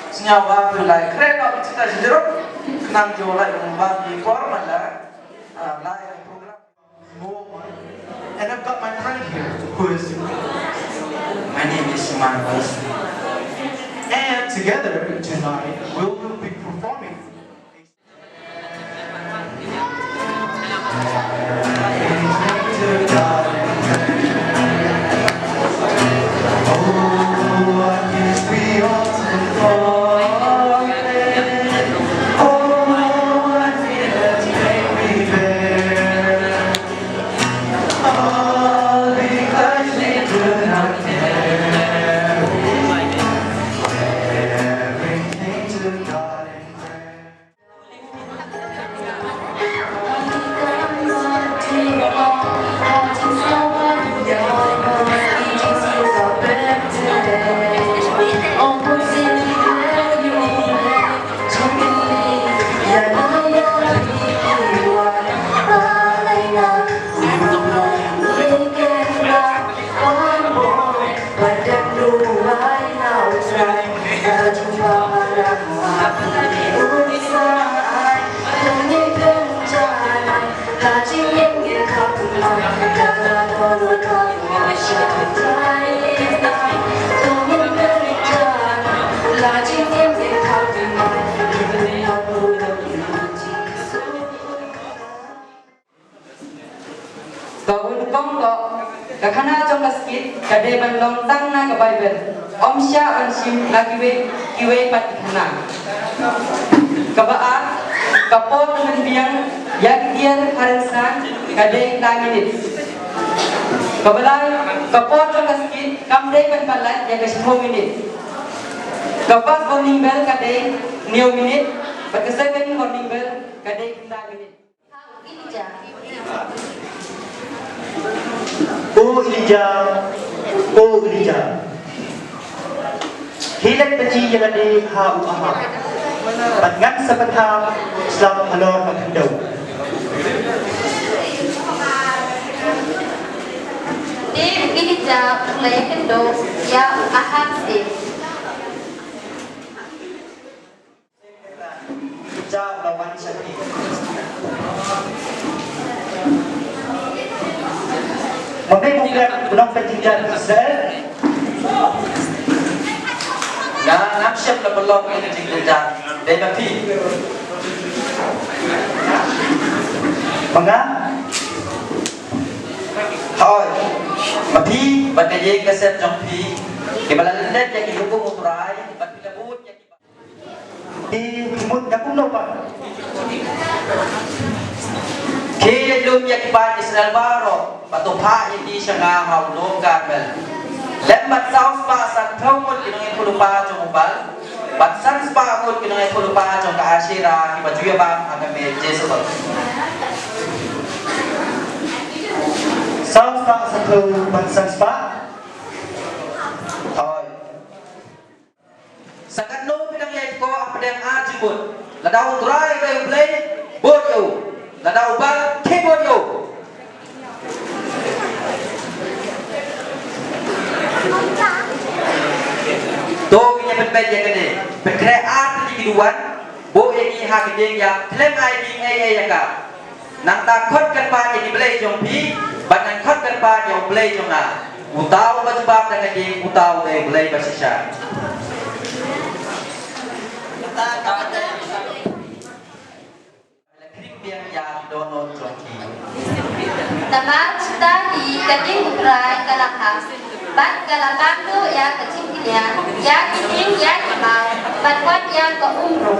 Senyawa belai keren apa cita jeruk kenang jualan membagi formal lah lain program. And I've got my friend here who is my name is Marcus, and together tonight we will be performing. Karena jong kaskit kadai bandong tang na kabaiben om sya ansim lagiwe kiwe patikana kabaat kapot dengan biang yang dian harensan kadai tanginit kabalai kapot jong kaskit kamdai ban palat yang ke 10 minit kapas warning bell kadai 9 minit pagkasagan warning bell kadai 10 minit. O Elijah, hilang peci yang ada hau aham, pangan sepetam Islam halor makhdau. Di Elijah layakan do ya aham sih. Elijah lawan syakir. Mungkin belum pentingkan Israel. Nak siap nak belum ini tinggal dari mati. Mengapa? Thôi, mati, benda ye kesep jompi. Kebalan lendet yang dihukum uturai, benda lebut yang di timur dapur lupa. Kaya lum yang kibat Israel baro, batu pak yang di Shanghai hau lom karmel. Lembat saus pasan thomut kinong ipulupa jomubal, batsan spa mut kinong ipulupa jom ka Ashira kibat juya bang agame Jezebel. Saus pak satu batsan spa. Thôi. Sangat no pinang yai ko apa yang ajibut. Ladau turai kayu play, bot yo. Ladau bal keyboard yo. Toginya penbet yang gede, penkreat di keduan, bo yang iha gede yang klaim ID ya ka. Nang takut kan pa yang dibeli jompi, banan kot kan pa yang beli jomna. Utau bajbab dengan di utau deh beli basisya. Nama cita di keting ukrai kalakang, bat kalakang tu yang kecilnya, yang kecil yang mau, bat kuat yang ke umroh.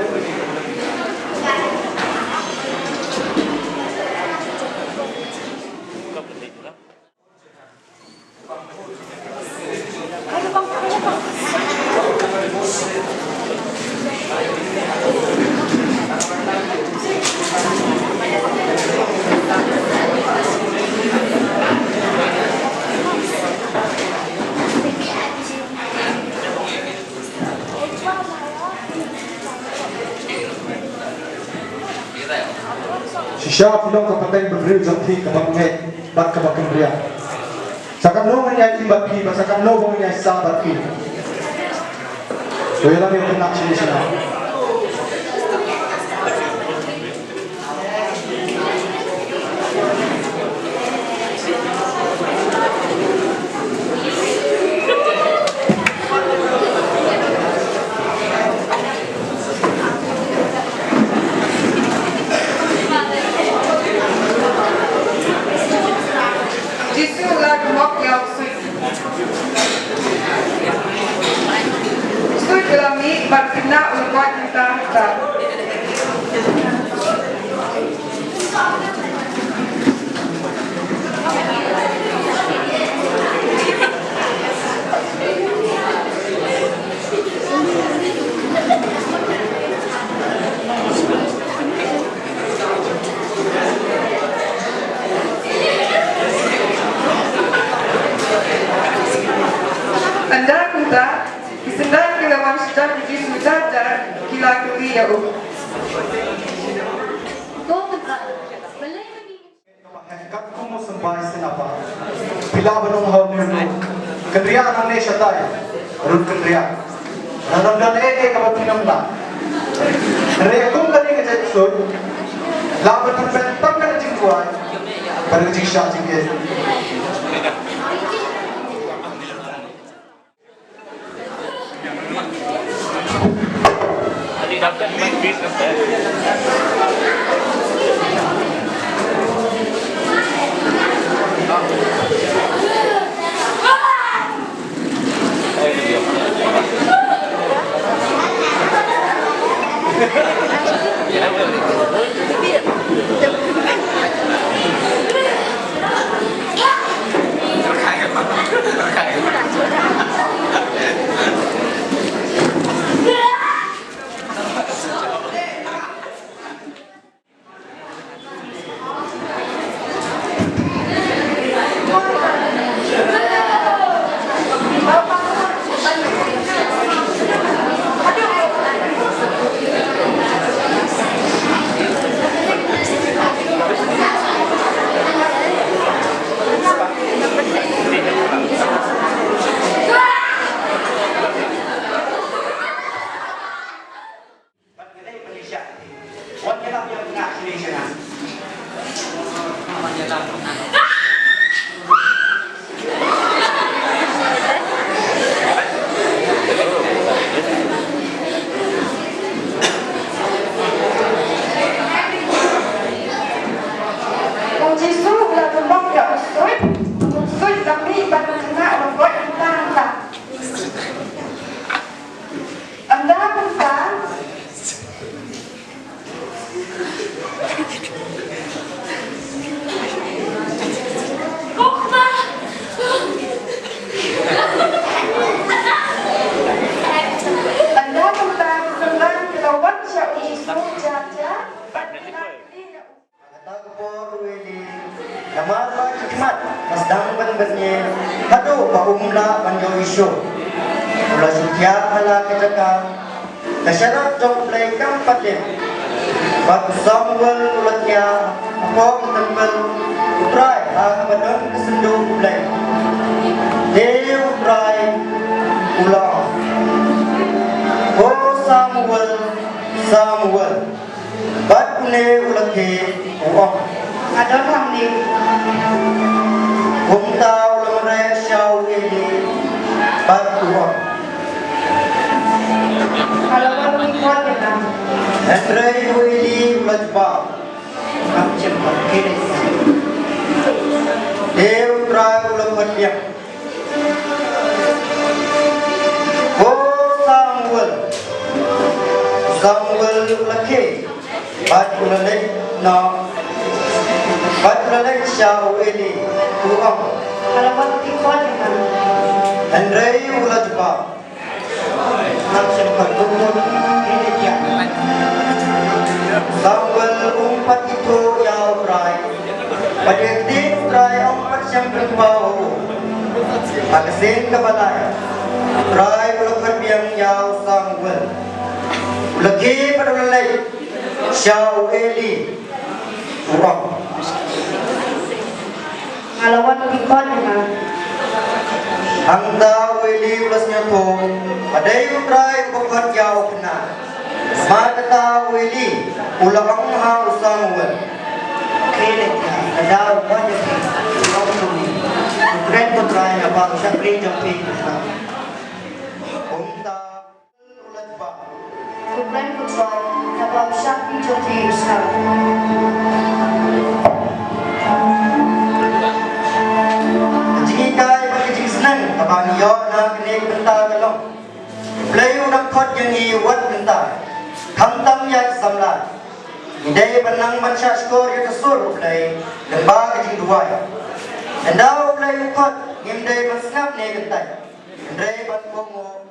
Shisha pilong kapatay berberi jati kebangkai bak kebangkai beriak. Sakan no menyai timbat pi, sakan no menyai sabat pi. Doyalah yang kena sini sana. Martina ulpat kita. Anda kita Isendang kilawan sejak di sudah kila kiri ya Kat kumu sampai senapa. Bila benung hau ni kendria nang ne shatai. Rut kendria. Nanam dan kabat pinam la. Rekum kani ke jat sud. La betul betul kan jingkuai. Pada jingshah jingke. Dapat bis sampai. urang. Ngalawan pikon dengan Anda wili ulasnya to, adai utrai bukan jauh kena. Mata wili ulang ha usang wen. Kini ada banyak orang tuli. Keren kontrai apa sakri jampi. Umta ulat ba. Kubren Kutsai Nabab Shakti Jyoti Islam. Jikai bagi senang abang yo na kini benta galong. Play unak kot yang i wat benta. Kamtam ya samla. Idai benang mansha skor ya kesur play lemba kecing dua. Endau play ukot ngimdai masnap ne gentai. Ndai ban kongo